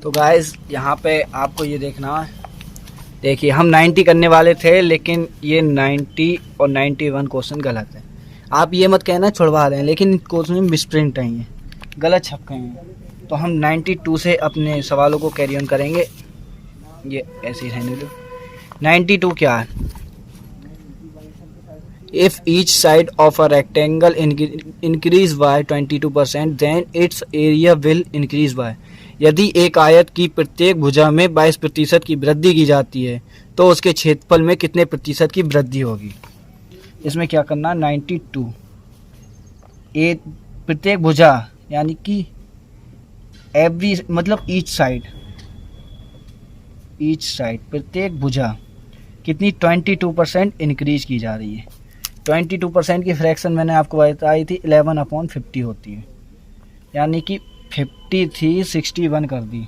तो गाइस यहाँ पे आपको ये देखना है, देखिए हम 90 करने वाले थे लेकिन ये 90 और 91 क्वेश्चन गलत है। आप ये मत कहना छुड़वा रहे हैं, लेकिन क्वेश्चन में मिसप्रिंट आई हैं, गलत छप गए हैं। तो हम 92 से अपने सवालों को कैरी ऑन करेंगे। ये ऐसे ही रहने दो। 92 क्या है? If each side of a rectangle increase by 22%, then its area will increase by। यदि एक आयत की प्रत्येक भुजा में 22% की वृद्धि की जाती है तो उसके क्षेत्रफल में कितने प्रतिशत की वृद्धि होगी? इसमें क्या करना? 92 एक प्रत्येक भुजा यानी कि एवरी मतलब ईच साइड प्रत्येक भुजा कितनी 22% इंक्रीज की जा रही है। 22% की फ्रैक्शन मैंने आपको बताई थी 11/50 होती है, यानी कि 50 थी 61 कर दी,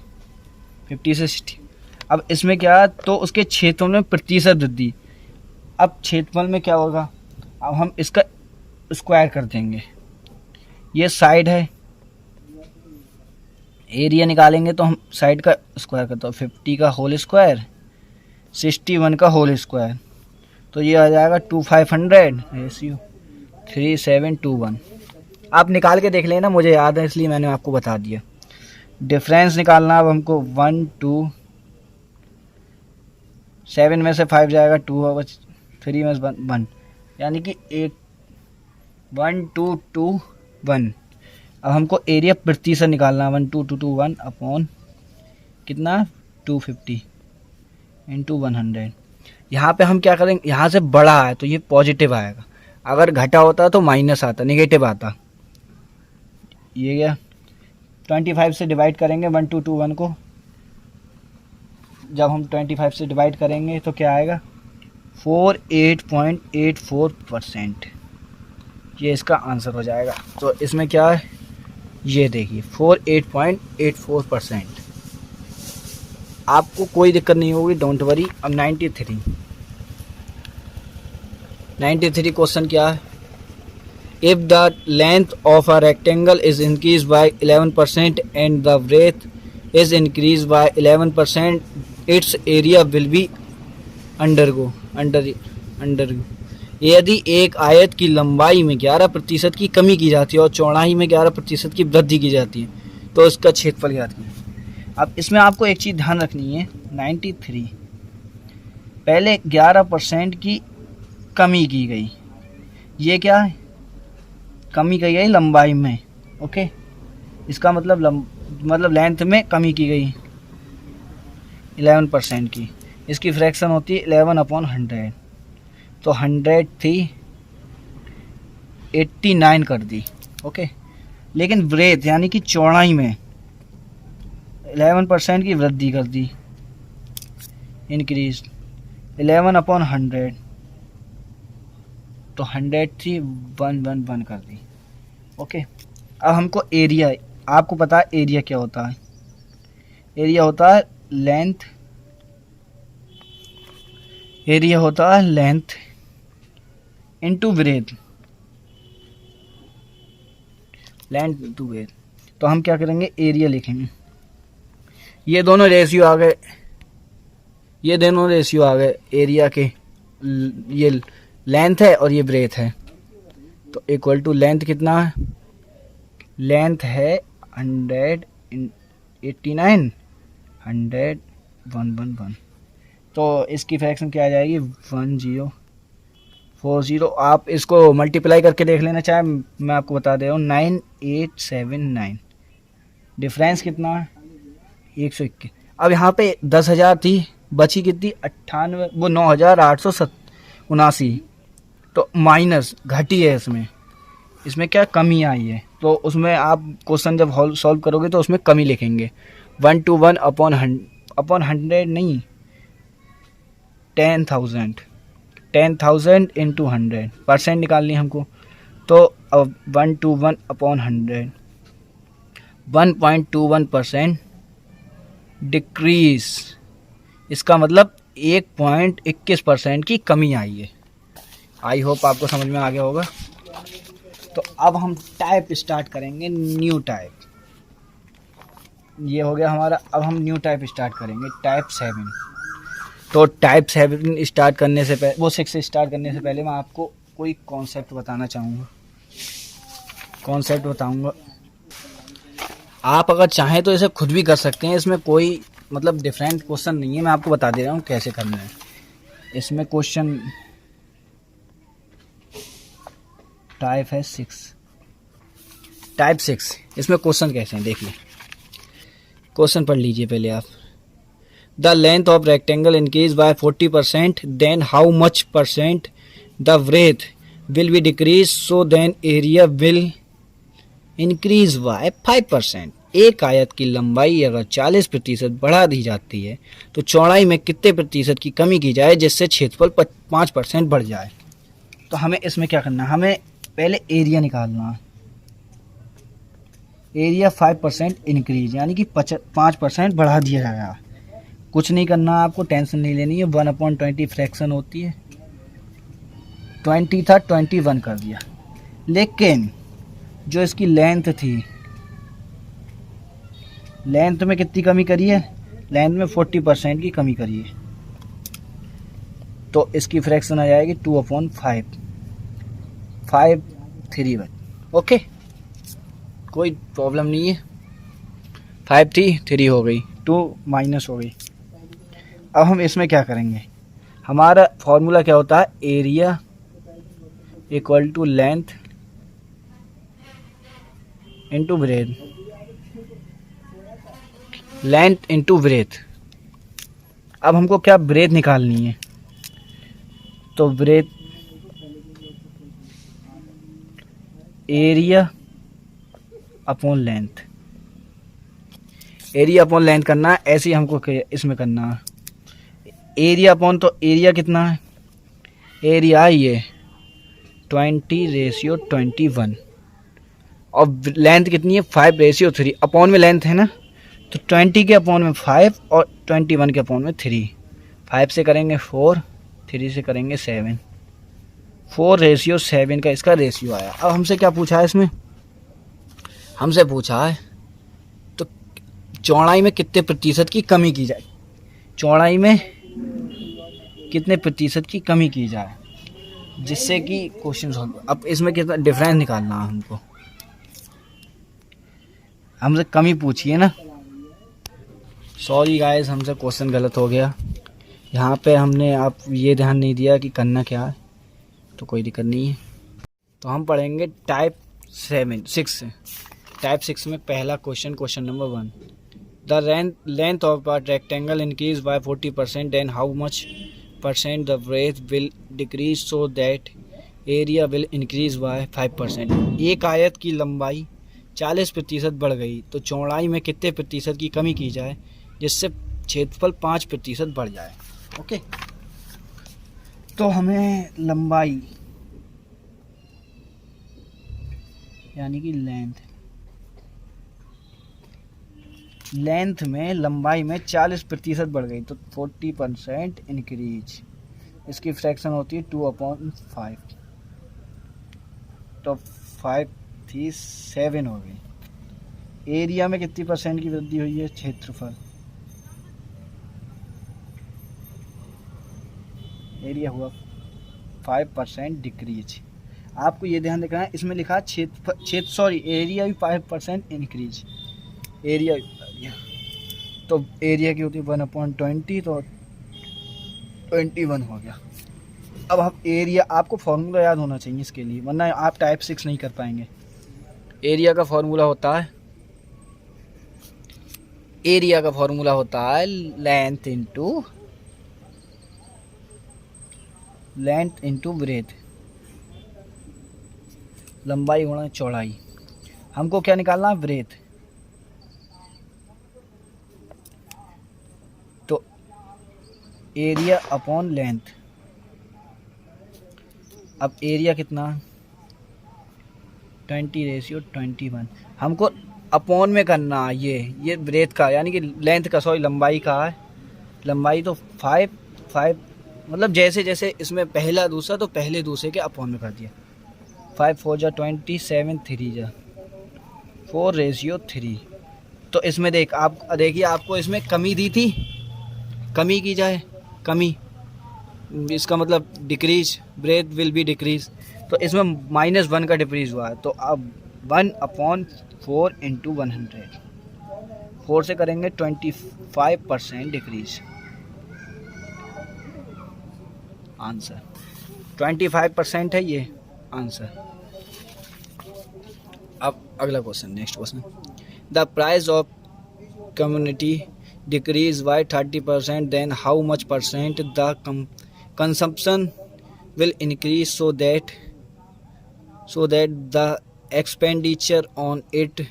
50 से 60। अब इसमें क्या, तो उसके क्षेत्रफल में प्रतिशत वृद्धि। अब क्षेत्रफल में क्या होगा, अब हम इसका स्क्वायर कर देंगे। ये साइड है, एरिया निकालेंगे तो हम साइड का स्क्वायर करते हैं, 50 का होल स्क्वायर 61 का होल स्क्वायर, तो ये आ जाएगा 2500 रेशियो 3721। आप निकाल के देख लेना, मुझे याद है इसलिए मैंने आपको बता दिया। डिफरेंस निकालना अब हमको 1 2 7 में से 5 जाएगा 2 होगा, 3 में 1 यानी कि 1 2 2 1। अब हमको एरिया प्रतिशत निकालना 12221 अपॉन कितना 250 इंटू 100। यहाँ पे हम क्या करेंगे, यहाँ से बड़ा है तो ये पॉजिटिव आएगा, अगर घटा होता तो माइनस आता, नेगेटिव आता। ये क्या 25 से डिवाइड करेंगे 1221 को, जब हम 25 से डिवाइड करेंगे तो क्या आएगा 48.84%। ये इसका आंसर हो जाएगा। तो इसमें क्या है, ये देखिए 48.84%। आपको कोई दिक्कत नहीं होगी, डोंट वरी। अब 93 क्वेश्चन क्या है? If the length of a rectangle is increase by 11% and the breadth is increase by 11%, its area will be undergo. यदि एक आयत की लंबाई में 11% की कमी की जाती है और चौड़ाई में 11% की वृद्धि की जाती है तो इसका क्षेत्रफल ज्ञात कीजिए। अब इसमें आपको एक चीज़ ध्यान रखनी है, 93 पहले 11% की कमी की गई, ये क्या है, कमी की गई लंबाई में, ओके। इसका मतलब लेंथ में कमी की गई 11% की, इसकी फ्रैक्शन होती है 11/100, तो 100 थी 89 कर दी, ओके। लेकिन ब्रेथ यानी कि चौड़ाई में 11% की वृद्धि कर दी, इंक्रीज 11/100, तो 100 थी 111 कर दी, ओके। अब हमको एरिया, आपको पता है एरिया क्या होता है, एरिया होता है लेंथ, एरिया होता है length into breadth, length into breadth. तो हम क्या करेंगे, एरिया लिखेंगे, ये दोनों रेशियो आ गए, एरिया के, ये लेंथ है और ये ब्रेथ है, तो इक्वल टू लेंथ कितना है, लेंथ है 189 100 111, तो इसकी फ्रैक्शन क्या आ जाएगी 1040। आप इसको मल्टीप्लाई करके देख लेना, चाहे मैं आपको बता दे रहा हूँ 9879। डिफरेंस कितना है 121। अब यहाँ पे 10,000 थी, बची कितनी 98, वो 9,879, तो माइनस घटी है, इसमें क्या कमी आई है, तो उसमें आप क्वेश्चन जब सॉल्व करोगे तो उसमें कमी लिखेंगे 121 अपॉन 100 नहीं 10,000 इंटू 100, परसेंट निकालनी हमको, तो अब 121 अपॉन 100 1.21% डिक्रीज, इसका मतलब 1.21% की कमी आई है। आई होप आपको समझ में आ गया होगा। तो अब हम टाइप स्टार्ट करेंगे, न्यू ये हो गया हमारा। अब हम न्यू टाइप स्टार्ट करेंगे, टाइप 7। तो टाइप 7 स्टार्ट करने से पहले, वो 6 स्टार्ट करने से पहले मैं आपको कोई कॉन्सेप्ट बताना चाहूँगा, कॉन्सेप्ट बताऊँगा। आप अगर चाहें तो इसे खुद भी कर सकते हैं, इसमें कोई मतलब डिफरेंट क्वेश्चन नहीं है, मैं आपको बता दे रहा हूँ कैसे करना है। इसमें क्वेश्चन टाइप है 6, टाइप 6। इसमें क्वेश्चन कैसे हैं देखिए, क्वेश्चन पढ़ लीजिए पहले आप। The length of rectangle increase by 40%, then how much percent the breadth will be decrease, so then area will increase by 5%। एक आयत की लंबाई अगर 40% बढ़ा दी जाती है तो चौड़ाई में कितने प्रतिशत की कमी की जाए जिससे क्षेत्रफल 5% बढ़ जाए। तो हमें इसमें क्या करना है, हमें पहले एरिया निकालना है। एरिया 5% इंक्रीज यानी कि 5% बढ़ा दिया जाएगा। कुछ नहीं करना, आपको टेंशन नहीं लेनी है। 1/20 फ्रैक्शन होती है, 20 था 21 कर दिया। लेकिन जो इसकी लेंथ थी, लेंथ में कितनी कमी करी है, लेंथ में 40% की कमी करी है। तो इसकी फ्रैक्शन आ जाएगी 2/5, 531। ओके, कोई प्रॉब्लम नहीं है। 5 थी 3 हो गई, 2 माइनस हो गई। अब हम इसमें क्या करेंगे, हमारा फॉर्मूला क्या होता है, area equal to length into breadth, length into breadth. अब हमको क्या ब्रेथ निकालनी है, तो breadth area upon length, area upon length करना है। ऐसे ही हमको इसमें करना है, एरिया अपॉन, तो एरिया कितना है, एरिया ये 20/21 और लेंथ कितनी है 5/3। अपॉन में लेंथ है ना, तो 20 के अपॉन में 5 और 21 के अपॉन में 3। 5 से करेंगे 4, 3 से करेंगे 7, 4/7 का इसका रेशियो आया। अब हमसे क्या पूछा है इसमें, हमसे पूछा है तो चौड़ाई में कितने प्रतिशत की कमी की जाए, चौड़ाई में कितने प्रतिशत की कमी की जाए जिससे कि क्वेश्चन सॉल्व। अब इसमें कितना डिफरेंस निकालना है हमको, हमसे कमी पूछिए ना। सॉरी गाइस, हमसे क्वेश्चन गलत हो गया यहाँ पे, हमने आप ये ध्यान नहीं दिया कि करना क्या है, तो कोई दिक्कत नहीं है। तो हम पढ़ेंगे टाइप 6। टाइप 6 में पहला question, question number 1, the length of a rectangle increase by 40%, then how much percent the breadth will decrease so that area will increase by 5%। एक आयत की लंबाई 40% बढ़ गई तो चौड़ाई में कितने प्रतिशत की कमी की जाए जिससे क्षेत्रफल 5% बढ़ जाए। ओके, तो हमें लंबाई यानी कि लेंथ में लंबाई में 40% बढ़ गई तो 40% इंक्रीज, इसकी फ्रैक्शन होती है 2/5, तो 5 थी 7 हो गई। एरिया में कितनी परसेंट की वृद्धि हुई है, क्षेत्रफल, एरिया हुआ 5% डिक्रीज। आपको ये ध्यान रखना है, इसमें लिखा है एरिया भी 5% इंक्रीज, एरिया तो एरिया की होती है 1/20, तो 21 हो गया। अब हम एरिया, आपको फॉर्मूला याद होना चाहिए इसके लिए, वरना आप टाइप 6 नहीं कर पाएंगे। एरिया का फॉर्मूला होता है, एरिया का फॉर्मूला होता है लेंथ इंटू ब्रेथ, लंबाई गुणा चौड़ाई। हमको क्या निकालना है, ब्रेथ, तो एरिया अपॉन लेंथ। अब एरिया कितना, 20/21। हमको अपॉन में करना है ये ब्रेथ का, यानी कि लेंथ का, सॉरी लंबाई का है। लंबाई तो 5 मतलब जैसे जैसे इसमें पहला दूसरा, तो पहले दूसरे के अपॉन में कर दिया। 5 4 जा 20, 7 3 जा 4/3। तो इसमें देखिए आपको इसमें कमी दी थी, कमी की जाए, कमी, इसका मतलब decrease, breadth will be decrease. तो इसमें -1 का डिक्रीज हुआ है। तो अब 1/4 इंटू 100, 4 से करेंगे 25% डिक्रीज। आंसर 25% है ये आंसर। अब अगला question, next question, the price of commodity decrease by 30%, then how much percent the consumption will increase so that the expenditure on it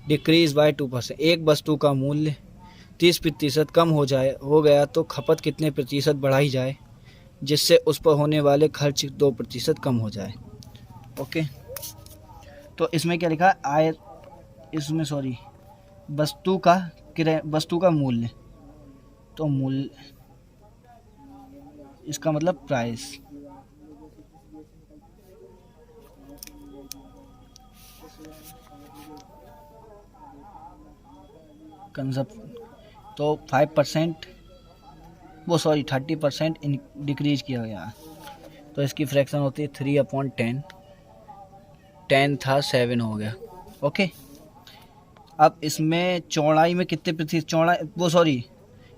decrease by 2%। एक वस्तु का मूल्य 30% कम हो गया तो खपत कितने प्रतिशत बढ़ाई जाए जिससे उस पर होने वाले खर्च 2% कम हो जाए। ओके, तो इसमें क्या लिखा है, इसमें सॉरी, वस्तु का मूल्य, तो मूल्य इसका मतलब प्राइस, तो 5% 30% डिक्रीज किया गया, तो इसकी फ्रैक्शन होती है 3/10, 10 था 7 हो गया। ओके, अब इसमें चौड़ाई में कितने प्रतिशत,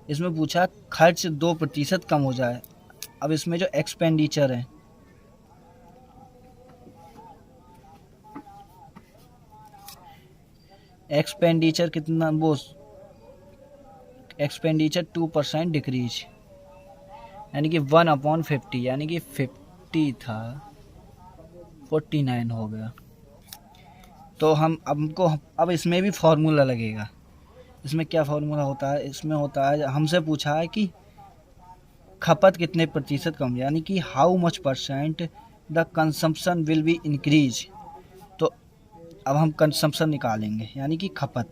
इसमें पूछा खर्च 2% कम हो जाए। अब इसमें जो एक्सपेंडिचर है, एक्सपेंडिचर कितना, एक्सपेंडिचर 2% डिक्रीज, यानी कि 1/50, यानी कि 50 था 49 हो गया। तो अब इसमें भी फॉर्मूला लगेगा। इसमें क्या फॉर्मूला होता है, इसमें होता है, हमसे पूछा है कि खपत कितने प्रतिशत कम, यानी कि how much percent the consumption will be increase. तो अब हम कंजम्पशन निकालेंगे, यानी कि खपत,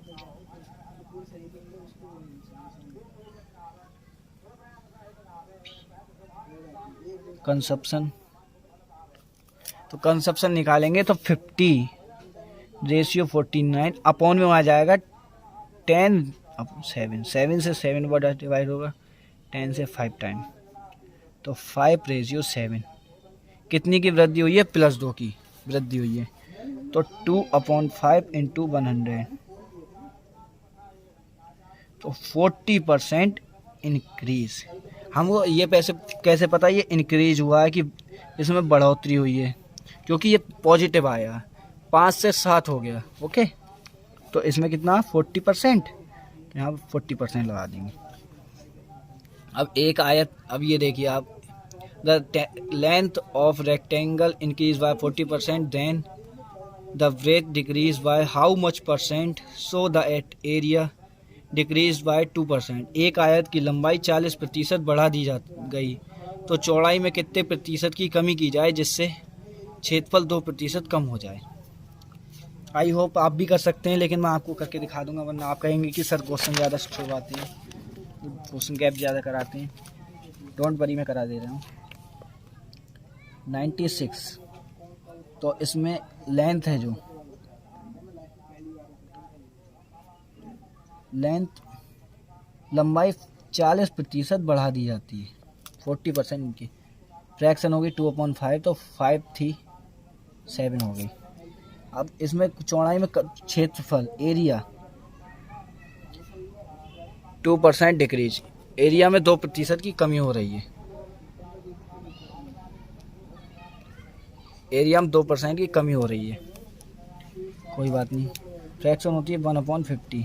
कंजम्पशन, तो कंजम्पशन निकालेंगे तो 50/49 अपॉन में आ जाएगा 10/7, 7 से 7 बड़ा डिवाइड होगा, 10 से 5 टाइम, तो 5/7। कितनी की वृद्धि हुई है, +2 की वृद्धि हुई है, तो 2/5 इंटू 100, तो 40% इंक्रीज। हमको ये पैसे कैसे पता ये इंक्रीज हुआ है, कि इसमें बढ़ोतरी हुई है, क्योंकि ये पॉजिटिव आया, 5 से 7 हो गया। ओके, तो इसमें कितना 40%, तो यहाँ 40% लगा देंगे। अब एक आयत, अब ये देखिए आप, the length of rectangle increase by 40%, then the breadth decrease by how much percent, so the area decrease by 2%। एक आयत की लंबाई 40% बढ़ा दी गई, तो चौड़ाई में कितने प्रतिशत की कमी की जाए जिससे क्षेत्रफल 2% कम हो जाए। आई होप आप भी कर सकते हैं, लेकिन मैं आपको करके दिखा दूंगा, वरना आप कहेंगे कि सर क्वेश्चन ज़्यादा छुड़वाते हैं, क्वेश्चन गैप ज़्यादा कराते हैं। डोंट वरी, मैं करा दे रहा हूँ। 96, तो इसमें लेंथ है, जो लंबाई 40% बढ़ा दी जाती है, 40% इनकी फ्रैक्शन होगी 2/5, तो 5 थी 7 हो गई। अब इसमें चौड़ाई में क्षेत्रफल, एरिया 2% डिक्रीज, एरिया में 2% की कमी हो रही है, एरिया में 2% की कमी हो रही है, कोई बात नहीं। फ्रैक्शन होती है 1/50,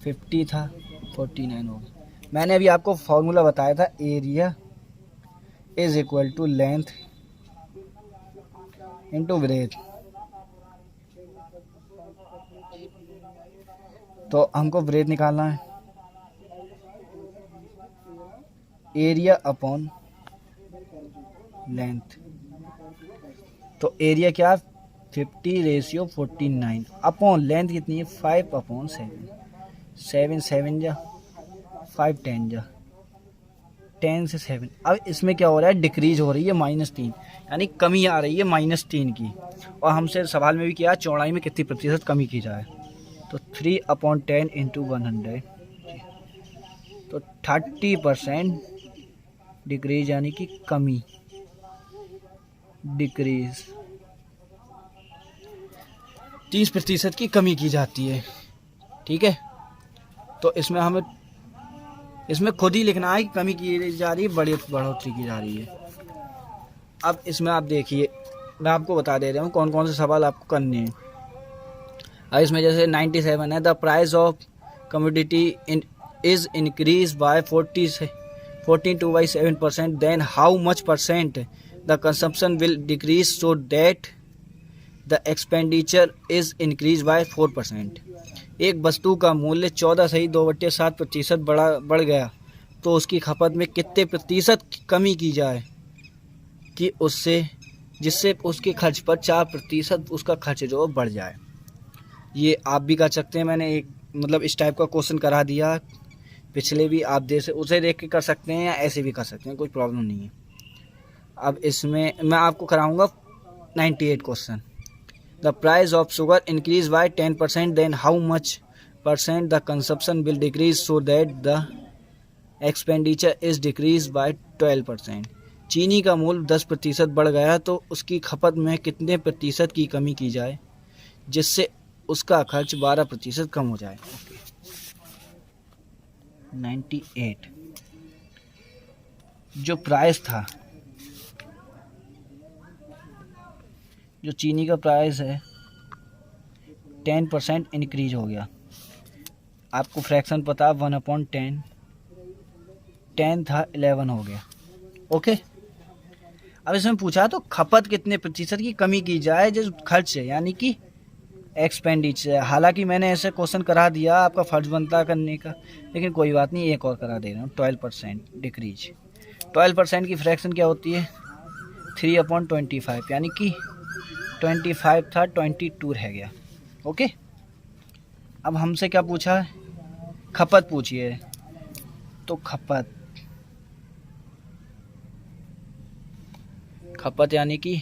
50 था 49 हो गया। मैंने अभी आपको फॉर्मूला बताया था, area is equal to length into breadth. तो हमको ब्रेथ निकालना है, एरिया अपॉन लेंथ, तो एरिया क्या 50/49 अपॉन लेंथ कितनी है 5/7, 7 7 जा 5 10 जा 10 से 7। अब इसमें क्या हो रहा है, डिक्रीज हो रही है -3, यानी कमी आ रही है -3 की। और हमसे सवाल में भी किया चौड़ाई में कितनी प्रतिशत कमी की जाए। तो 3/10 इंटू 100, तो 30% डिक्रीज यानी कि कमी, डिक्रीज 30% की कमी की जाती है। ठीक है, तो इसमें हमें इसमें खुद ही लिखना है कि कमी की जा रही है, बढ़ोतरी की जा रही है। अब इसमें आप देखिए, मैं आपको बता दे रहा हूँ कौन कौन से सवाल आपको करने हैं। अब इसमें जैसे 97 है, the price of commodity is increase by 42.7%, then how much percent the consumption will decrease so that the expenditure is increase by 4%। एक वस्तु का मूल्य 14.2/7% बढ़ गया तो उसकी खपत में कितने प्रतिशत कमी की जाए कि जिससे उसके खर्च पर 4% उसका खर्च जो बढ़ जाए। ये आप भी कर सकते हैं, मैंने एक मतलब इस टाइप का क्वेश्चन करा दिया पिछले भी, आप उसे देख के कर सकते हैं या ऐसे भी कर सकते हैं, कोई प्रॉब्लम नहीं है। अब इसमें मैं आपको कराऊंगा 98 question. The price of sugar increase by 10%, then how much percent the consumption will decrease so that the expenditure is decrease by 12%। चीनी का मूल्य 10% बढ़ गया तो उसकी खपत में कितने प्रतिशत की कमी की जाए जिससे उसका खर्च 12% कम हो जाए। 98 जो प्राइस था, जो चीनी का प्राइस है 10% इंक्रीज हो गया। आपको फ्रैक्शन पता, 1/10, 10 था 11 हो गया। ओके, अब इसमें पूछा तो खपत कितने प्रतिशत की कमी की जाए जो खर्च है यानी कि एक्सपेंडिचर। हालांकि मैंने ऐसे क्वेश्चन करा दिया, आपका फर्ज बनता करने का, लेकिन कोई बात नहीं, एक और करा दे रहा हूँ। 12% डिक्रीज, 12% की फ्रैक्शन क्या होती है 3/25, यानी कि 25 था 22 रह गया। ओके, अब हमसे क्या पूछा है, खपत पूछी है, तो खपत यानी कि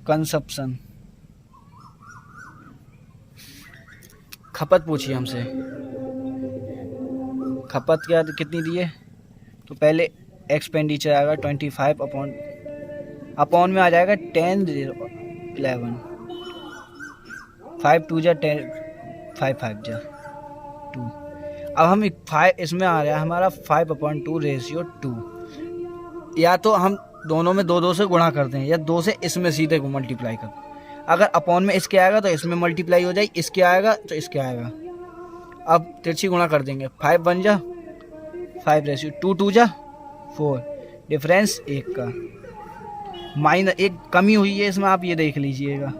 कंजप्शन, खपत पूछिए हमसे। खपत क्या कितनी दी है, तो पहले एक्सपेंडिचर आएगा 25 अपॉन में आ जाएगा 10 11 5 2 जा 10 5 5 जा 2। अब हम 5 इसमें आ रहा है हमारा 5/2/2। या तो हम दोनों में 2 से गुणा करते हैं या 2 से इसमें सीधे को मल्टीप्लाई करते हैं। अगर अपॉन में इसके आएगा तो इसमें मल्टीप्लाई हो जाए, इसके आएगा तो इसके आएगा। अब तिरछी गुणा कर देंगे, 5 बन जा 5/2, 2 जा 4, डिफरेंस 1 का। माइनस एक कमी हुई है इसमें, आप ये देख लीजिएगा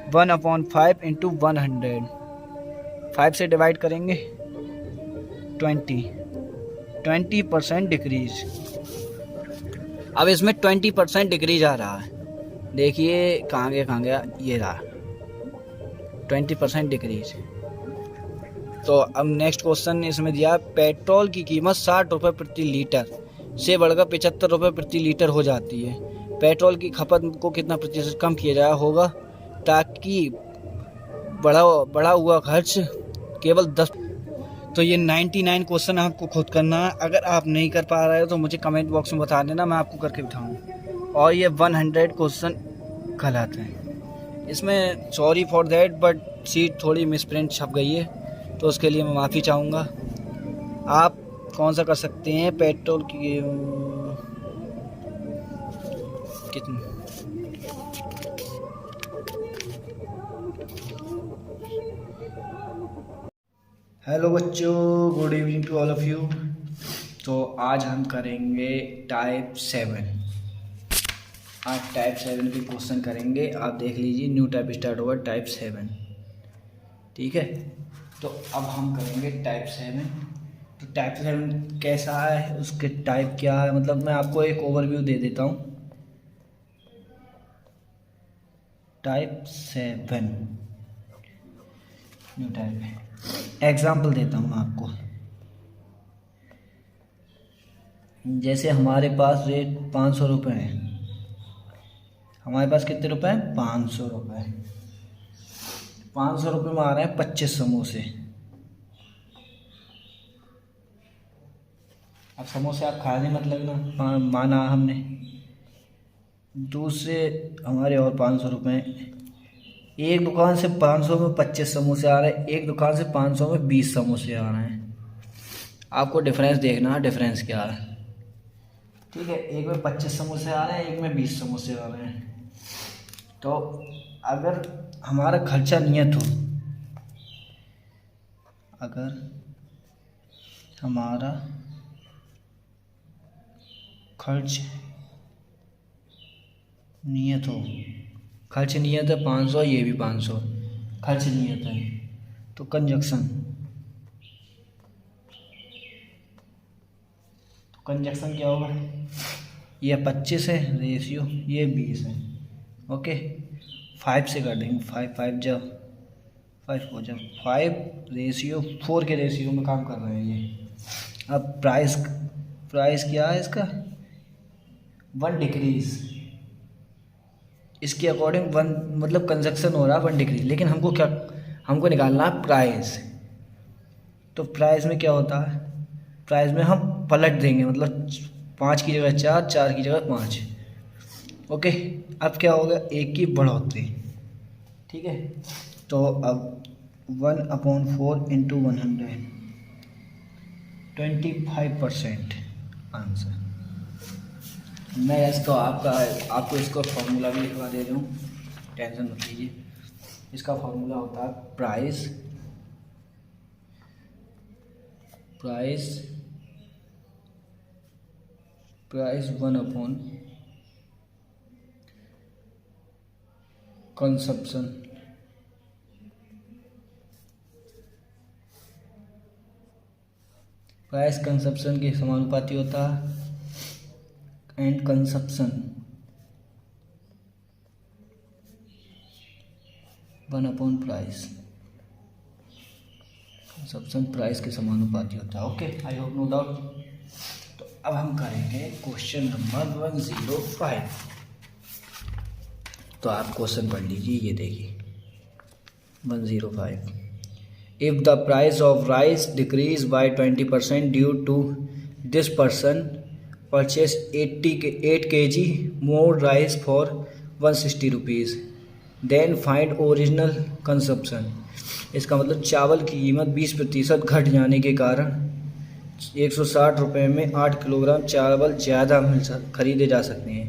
1/5 इंटू 100, 5 से डिवाइड करेंगे 20% डिक्रीज। अब इसमें 20% डिक्रीज आ रहा है, देखिए कहाँ गया, ये रहा 20% डिक्रीज। तो अब नेक्स्ट क्वेश्चन इसमें दिया, पेट्रोल की कीमत 60 रुपये प्रति लीटर से बढ़कर 75 रुपये प्रति लीटर हो जाती है। पेट्रोल की खपत को कितना प्रतिशत कम किया जाए होगा ताकि बढ़ा हुआ खर्च केवल 10। तो ये 99 क्वेश्चन आपको खुद करना है। अगर आप नहीं कर पा रहे हो तो मुझे कमेंट बॉक्स में बता देना, मैं आपको करके बिठाऊँ। और ये 100 क्वेश्चन गलत हैं इसमें, sorry for that, but seat थोड़ी मिसप्रिंट छप गई है तो उसके लिए मैं माफ़ी चाहूँगा। आप कौन सा कर सकते हैं, पेट्रोल की कितनी, हेलो बच्चों, good evening to all of you. तो आज हम करेंगे टाइप 7। आज टाइप 7 के क्वेश्चन करेंगे, आप देख लीजिए, न्यू टाइप स्टार्ट होगा टाइप 7। ठीक है, तो अब हम करेंगे टाइप 7। तो टाइप 7 कैसा है, उसके टाइप क्या है, मतलब मैं आपको एक ओवरव्यू दे देता हूँ। टाइप 7 न्यू टाइप है, एग्जाम्पल देता हूँ आपको। जैसे हमारे पास रेट 500 रुपये है, हमारे पास कितने रुपए हैं, 500 रुपये। 500 रुपये में आ रहे हैं 25 समोसे। अब समोसे आप खाने मत लगना, माना हमने। दूसरे हमारे और 500 रुपये। एक दुकान से 500 में 25 समोसे आ रहे हैं, एक दुकान से 500 में 20 समोसे आ रहे हैं। आपको डिफरेंस देखना है, डिफरेंस क्या है। ठीक है, एक में 25 समोसे आ रहे हैं, एक में 20 समोसे आ रहे हैं। तो अगर हमारा खर्चा नियत हो, अगर हमारा खर्च नियत हो, खर्च नियत है 500, ये भी 500 खर्च नियत है, तो कंजक्शन क्या होगा, ये 25 है रेशियो, ये 20 है। ओके, 5 से कर देंगे, 5 जब 5 हो जब 5:4 के रेशियो में काम कर रहे हैं ये। अब प्राइस क्या है इसका, 1 डिक्रीज। इसके अकॉर्डिंग 1 मतलब कंजक्शन हो रहा है 1 डिक्रीज, लेकिन हमको निकालना है प्राइस। तो प्राइस में क्या होता है, प्राइस में हम पलट देंगे, मतलब 5 की जगह 4, 4 की जगह 5। ओके, अब क्या होगा, 1 की बढ़ोतरी। ठीक है, तो अब 1/4 इंटू 100, 25% आंसर। मैं इसको आपको इसको फॉर्मूला भी लिखवा दे रहा हूँ, टेंशन मत लीजिए। इसका फॉर्मूला होता है प्राइस 1/कंजप्शन, प्राइस कंजप्शन के समानुपाती होता है, एंड कंजप्शन 1/प्राइस, कंजप्शन प्राइस के समानुपाती होता है। Okay, I hope no doubt. तो अब हम करेंगे क्वेश्चन नंबर 105। तो आप क्वेश्चन पढ़ लीजिए, ये देखिए 105। If the price of rice decrease by 20% due to this person purchase 8 kg more rice for 160 rupees, then find original consumption. इसका मतलब चावल की कीमत 20% घट जाने के कारण 160 रुपये में 8 किलोग्राम चावल ज़्यादा खरीदे जा सकते हैं।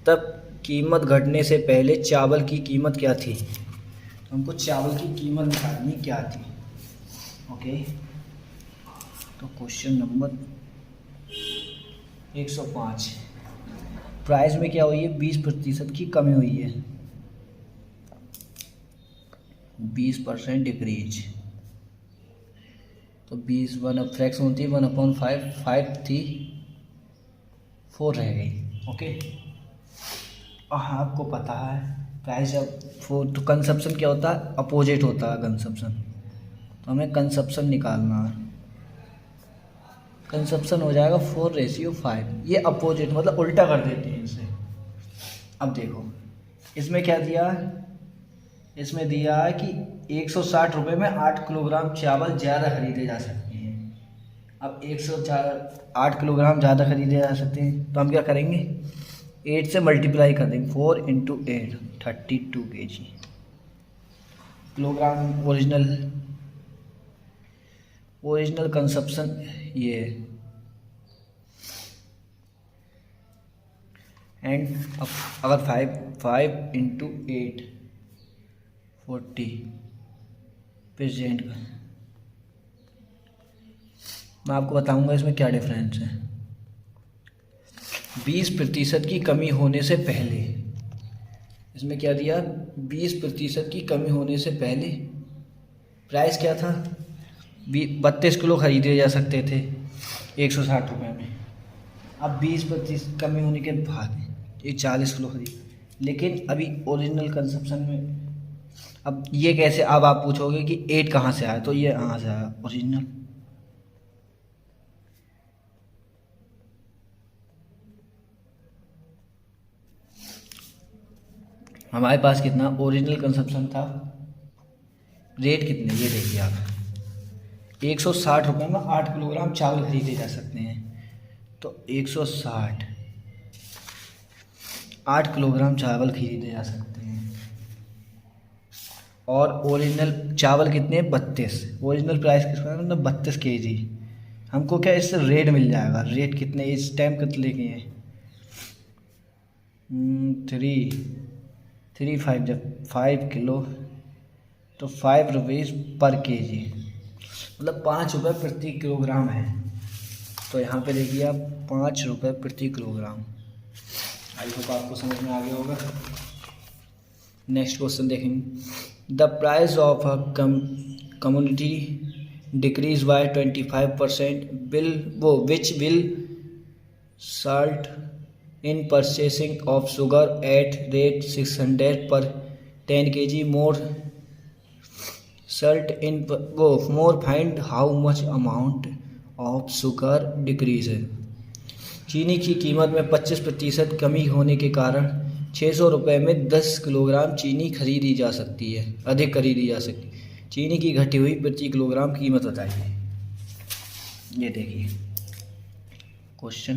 तब कीमत घटने से पहले चावल की कीमत क्या थी। तो हमको चावल की कीमत निकालनी क्या थी। ओके, तो क्वेश्चन नंबर 105, प्राइस में क्या हुई है, 20% की कमी हुई है, 20% डिक्रीज। तो 20 1 फ्रैक्शन होती है 1/5, 5 थी 4 रह गई। ओके, और आपको पता है प्राइस जब 4, तो कंजप्शन क्या होता है, अपोजिट होता है कंजप्शन। तो हमें कंजप्शन निकालना है, कंजप्शन हो जाएगा 4:5। ये अपोजिट मतलब उल्टा कर देते हैं इसे। अब देखो इसमें क्या दिया है, इसमें दिया है कि 160 रुपये में 8 किलोग्राम चावल ज़्यादा खरीदे जा सकते हैं। अब 8 किलोग्राम ज़्यादा खरीदे जा सकते हैं, तो हम क्या करेंगे, 8 से मल्टीप्लाई कर देंगे, 4 × 8 32 kg किलोग्राम ओरिजिनल कंजप्शन ये है। एंड अगर 5 × 8 40 प्रेजेंट का, मैं आपको बताऊंगा इसमें क्या डिफरेंस है। 20% की कमी होने से पहले, इसमें क्या दिया, 20% की कमी होने से पहले प्राइस क्या था, 32 किलो खरीदे जा सकते थे 160 रुपये में। अब 20% कमी होने के बाद ये 40 किलो खरीद, लेकिन अभी ओरिजिनल कंजप्शन में। अब ये कैसे, अब आप पूछोगे कि 8 कहाँ से आया, तो ये कहाँ से आया ओरिजिनल। हमारे पास कितना ओरिजिनल कंजप्शन था रेट कितने, ये देखिए आप, 160 रुपये में 8 किलोग्राम चावल खरीदे जा सकते हैं। तो 160, 8 किलोग्राम चावल खरीदे जा सकते हैं। और ओरिजिनल चावल कितने, 32, ओरिजिनल प्राइस कितना है, मतलब 32 kg। हमको क्या इससे रेट मिल जाएगा, रेट कितने इस टाइम कितने लेके हैं, 3 जब 5 किलो तो 5 रुपीज़ पर kg, मतलब 5 रुपये प्रति किलोग्राम है। तो यहाँ पे देखिए आप 5 रुपये प्रति किलोग्राम। आई होप आपको समझ में आ गया होगा। नेक्स्ट क्वेश्चन देखेंगे। The price of a community decrease bye 25% which will Salt in purchasing of sugar at rate 600 पर 10 kg more Salt in more find how much amount of sugar decrease है। चीनी की कीमत में 25% कमी होने के कारण 600 रुपये में 10 किलोग्राम चीनी खरीदी जा सकती है, अधिक खरीदी जा सकती है। चीनी की घटी हुई प्रति किलोग्राम कीमत बताइए। ये देखिए क्वेश्चन।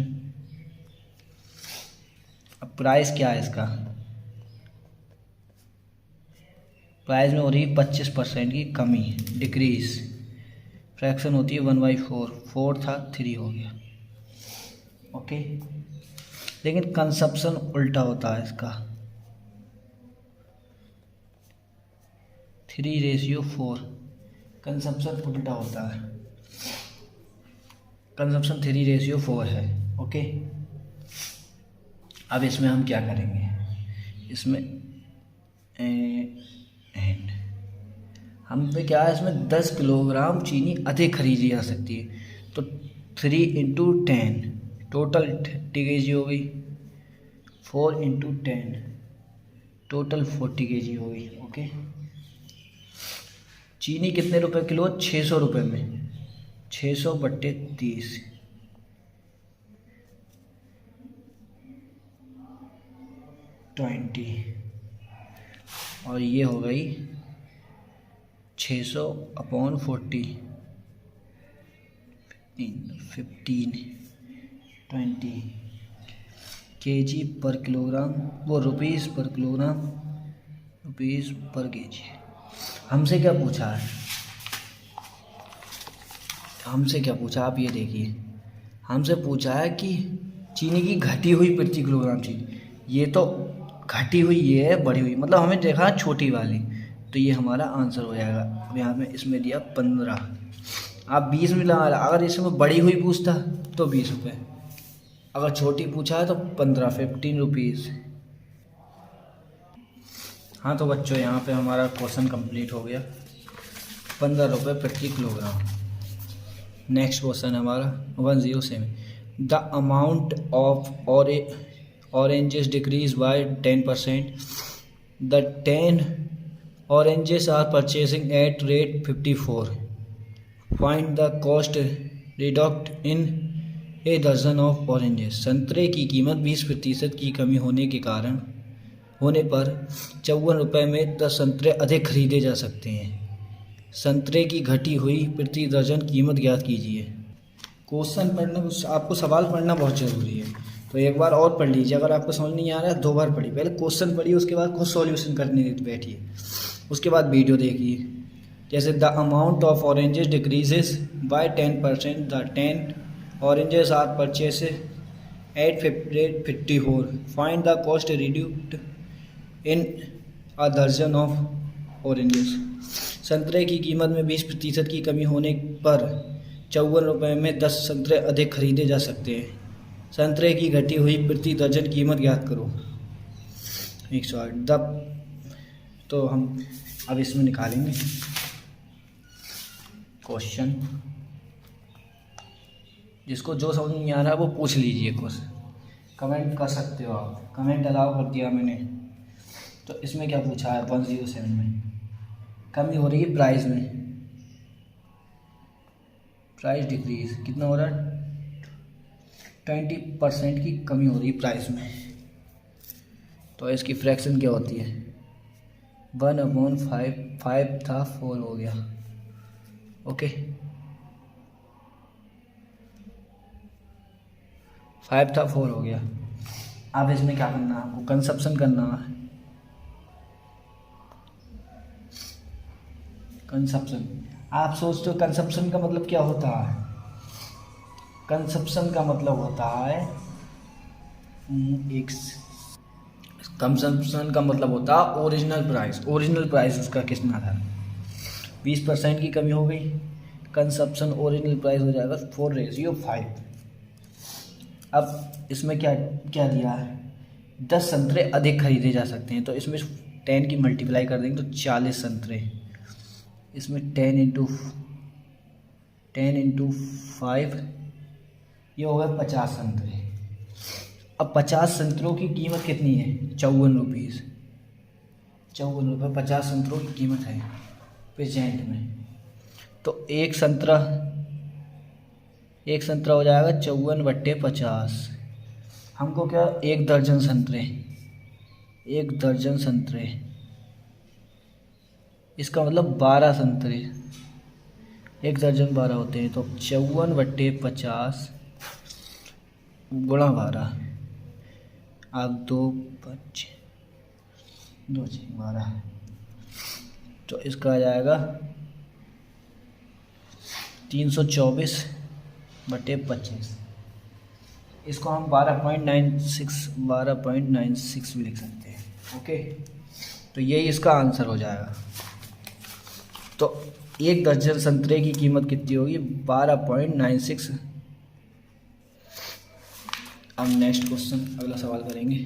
अब प्राइस क्या है इसका, प्राइस में हो रही है 25% की कमी, डिक्रीज, फ्रैक्शन होती है 1/4, 4 था 3 हो गया, ओके। लेकिन कंजप्शन उल्टा होता है इसका, 3:4, कंजप्शन उल्टा होता है, कंजप्शन 3:4 है, ओके। अब इसमें हम क्या करेंगे, इसमें एंड हम पे क्या है, इसमें 10 किलोग्राम चीनी अधिक खरीदी जा सकती है। तो 3 × 10 टोटल 30 kg हो गई, 4 × 10 टोटल 40 kg हो गई, ओके। चीनी कितने रुपए किलो, 600 रुपये में, 600/30, और ये हो गई 600/40, 15, 20 kg पर किलोग्राम, वो रुपीज़ पर किलोग्राम, रुपीज़ पर kg। हमसे क्या पूछा है, हमसे क्या पूछा, आप ये देखिए, हमसे पूछा है कि चीनी की घटी हुई प्रति किलोग्राम चीनी, ये तो घटी हुई, ये है बढ़ी हुई, मतलब हमें देखा है छोटी वाली, तो ये हमारा आंसर हो जाएगा। अब यहाँ पे इसमें दिया 15, आप 20 में लगा, अगर इसमें बढ़ी हुई पूछता तो 20 रुपये, अगर छोटी पूछा है तो 15 रुपीज़। हाँ तो बच्चों यहाँ पे हमारा क्वेश्चन कंप्लीट हो गया, 15 रुपये प्रति किलोग्राम। नेक्स्ट क्वेश्चन हमारा 107। The amount of oranges decrease by 10%, the 10 oranges are purchasing at rate 54, find the cost reduct in a dozen of oranges। संतरे की कीमत 20% की कमी होने पर 54 रुपये में 10 संतरे अधिक खरीदे जा सकते हैं। संतरे की घटी हुई प्रति दर्जन कीमत ज्ञात कीजिए। क्वेश्चन पढ़ना, आपको सवाल पढ़ना बहुत ज़रूरी है, तो एक बार और पढ़ लीजिए। अगर आपको समझ नहीं आ रहा है 2 बार पढ़िए, पहले क्वेश्चन पढ़िए, उसके बाद खुद सॉल्यूशन करने बैठिए, उसके बाद वीडियो देखिए। जैसे the amount of oranges decreases by 10%, the 10 oranges are purchase at 54, find the cost reduced in a दर्जन ऑफ ऑरेंजेस। संतरे की कीमत में 20% की कमी होने पर 54 रुपये में 10 संतरे अधिक खरीदे जा सकते हैं। संतरे की घटी हुई प्रति दर्जन कीमत ज्ञात करो। 108। तो हम अब इसमें निकालेंगे क्वेश्चन, जिसको जो समझ नहीं आ रहा है वो पूछ लीजिए, कुछ कमेंट कर सकते हो आप, कमेंट अलाउ कर दिया मैंने। तो इसमें क्या पूछा है 107 में, कमी हो रही है प्राइस में, प्राइस डिक्रीज कितना हो रहा है, 20% की कमी हो रही है प्राइस में। तो इसकी फ्रैक्शन क्या होती है, 1/5, 5 था 4 हो गया। ओके, 5 था 4 हो गया। अब इसमें क्या करना है आपको, कंसप्शन करना है। कंसप्शन, आप सोचते हो कंसप्शन का मतलब क्या होता है? कंसप्शन का मतलब होता है एक, कंजम्पशन का मतलब होता है ओरिजिनल प्राइस। ओरिजिनल प्राइस उसका कितना था, 20% की कमी हो गई, कंजम्पशन ओरिजिनल प्राइस हो जाएगा 4/5। अब इसमें क्या क्या दिया है, 10 संतरे अधिक खरीदे जा सकते हैं, तो इसमें 10 की मल्टीप्लाई कर देंगे तो 40 संतरे। इसमें 10 × 5 ये हो गए 50 संतरे। अब 50 संतरों की कीमत कितनी है, 54 रुपीज़। 54 रुपये 50 संतरों की कीमत है प्रेजेंट में। तो एक संतरा हो जाएगा 54/50। हमको क्या, 1 दर्जन संतरे, 1 दर्जन संतरे, इसका मतलब 12 संतरे, 1 दर्जन 12 होते हैं, तो 54/50 गुणा 12, आप 2 6 12, तो इसका आ जाएगा 324/25। इसको हम 12.96 भी लिख सकते हैं। ओके, तो यही इसका आंसर हो जाएगा। तो 1 दर्जन संतरे की कीमत कितनी होगी, 12.96। अब नेक्स्ट क्वेश्चन, अगला सवाल करेंगे।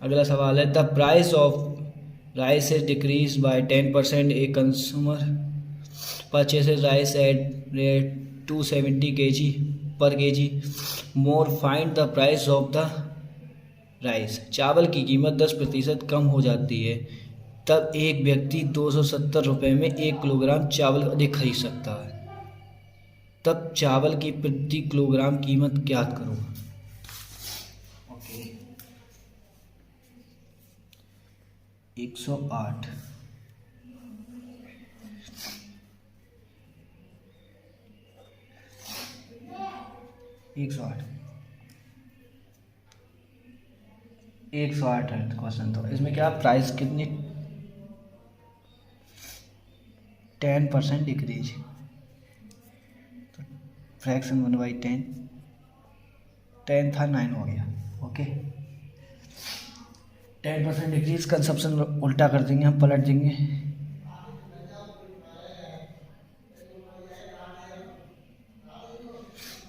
अगला सवाल है, the price of rice is decrease bye 10%, a consumer purchases rice at rate 270 kg/kg more, find the price of the rice. चावल की कीमत 10% कम हो जाती है, तब एक व्यक्ति 270 रुपये में 1 किलोग्राम चावल अधिक खरीद सकता है। तब चावल की प्रति किलोग्राम कीमत ज्ञात करो। ओके, 108, 108 है क्वेश्चन। तो इसमें क्या प्राइस कितनी, 10% डिक्रीज, तो फ्रैक्शन 1/10, 10 था 9 हो गया। ओके, 10% डिक्रीज, कंसप्शन उल्टा कर देंगे हम, पलट देंगे।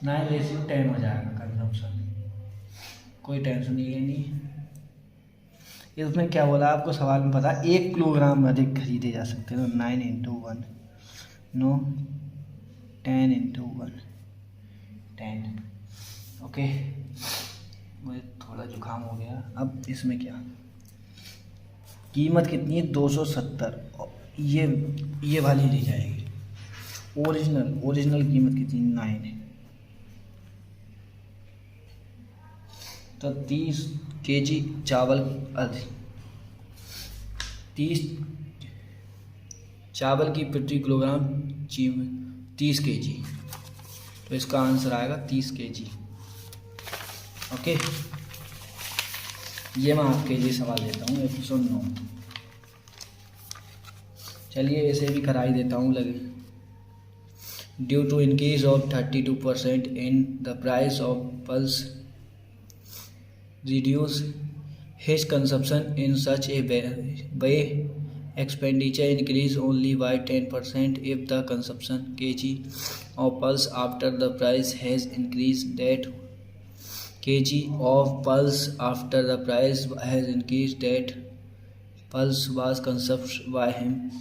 9/10 हो जाएगा कंजम्पशन, कोई टेंशन नहीं लेनी। इसमें क्या बोला आपको सवाल में, पता 1 किलोग्राम अधिक खरीदे जा सकते हैं, तो 9 × 1, नो 10 × 1 10। ओके, मुझे थोड़ा जुकाम हो गया। अब इसमें क्या, कीमत कितनी है, 270, ये वाली ली जाएगी। ओरिजिनल कीमत कितनी, 9 है, तो 30 kg चावल अधिक, 30 चावल की प्रति किलोग्राम 30 kg, तो इसका आंसर आएगा 30 kg। ओके, ये मैं आपके लिए सवाल देता हूँ 109। चलिए इसे भी करा ही देता हूँ लगे। Due to increase of 32% in the price of pulse, reduce his consumption in such a way expenditure increase only by 10% if the consumption kg of pulse after the price has increased, that kg of pulse after the price has increased, that pulse was consumed by him।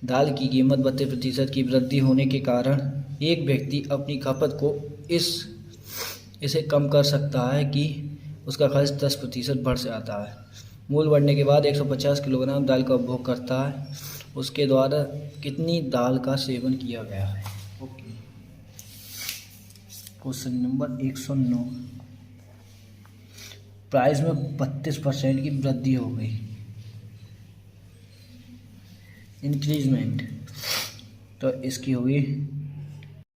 दाल की कीमत 32% की वृद्धि होने के कारण एक व्यक्ति अपनी खपत को इसे कम कर सकता है कि उसका खर्च 10% बढ़ से आता है। मूल बढ़ने के बाद 150 किलोग्राम दाल का उपभोग करता है, उसके द्वारा कितनी दाल का सेवन किया गया है। ओके, क्वेश्चन नंबर 109, प्राइस में 32% की वृद्धि हो गई, इंक्रीजमेंट, तो इसकी होगी